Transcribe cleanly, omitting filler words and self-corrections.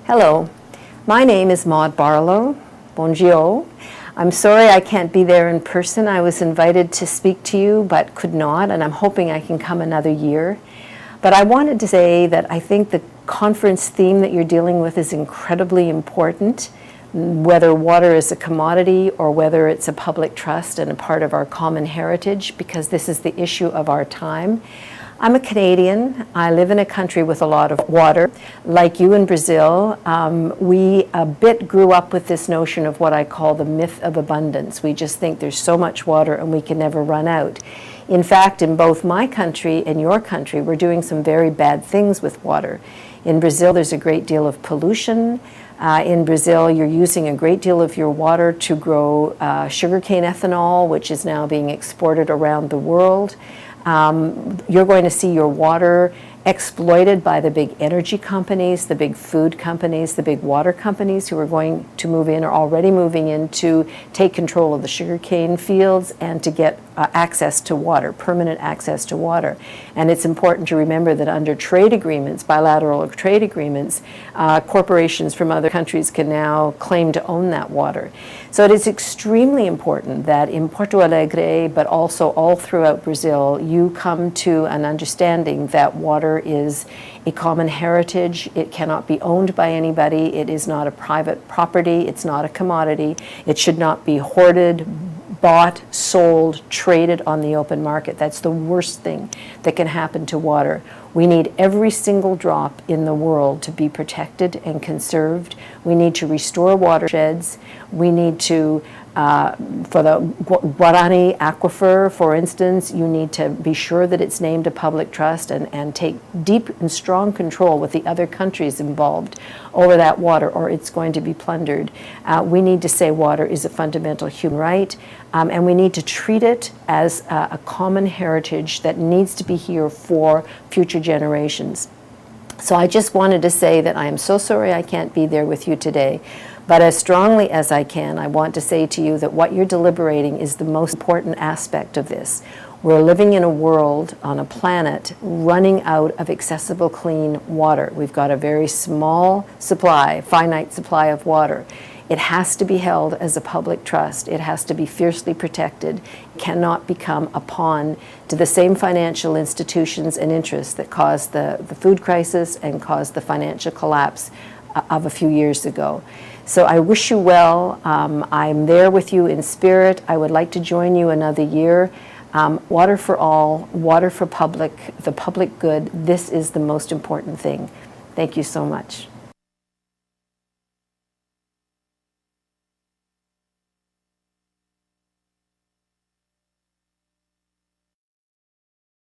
Hello, my name is Maude Barlow. Bonjour. I'm sorry I can't be there in person. I was invited to speak to you but could not, and I'm hoping I can come another year. But I wanted to say that I think the conference theme that you're dealing with is incredibly important, whether water is a commodity or whether it's a public trust and a part of our common heritage, because this is the issue of our time. I'm a Canadian. I live in a country with a lot of water. Like you in Brazil, we a bit grew up with this notion of what I call the myth of abundance. We just think there's so much water and we can never run out. In fact, in both my country and your country, we're doing some very bad things with water. In Brazil, there's a great deal of pollution. In Brazil, you're using a great deal of your water to grow sugarcane ethanol, which is now being exported around the world. You're going to see your water exploited by the big energy companies, the big food companies, the big water companies who are going to move in or already moving in to take control of the sugarcane fields and to get access to water, permanent access to water. And it's important to remember that under trade agreements, bilateral trade agreements, corporations from other countries can now claim to own that water. So it is extremely important that in Porto Alegre, but also all throughout Brazil, you come to an understanding that water is a common heritage. It cannot be owned by anybody. It is not a private property. It's not a commodity. It should not be hoarded, bought, sold, traded on the open market. That's the worst thing that can happen to water. We need every single drop in the world to be protected and conserved. We need to restore watersheds. We need to, for the Guarani aquifer, for instance, you need to be sure that it's named a public trust and take deep and strong control with the other countries involved over that water, or it's going to be plundered. We need to say water is a fundamental human right, and we need to treat it as a common heritage that needs to be here for future generations. So I just wanted to say that I am so sorry I can't be there with you today, but as strongly as I can, I want to say to you that what you're deliberating is the most important aspect of this. We're living in a world, on a planet, running out of accessible clean water. We've got a very small supply, finite supply of water. It has to be held as a public trust. It has to be fiercely protected. It cannot become a pawn to the same financial institutions and interests that caused the food crisis and caused the financial collapse of a few years ago. So I wish you well. I'm there with you in spirit. I would like to join you another year. Water for all, water for public, the public good. This is the most important thing. Thank you so much.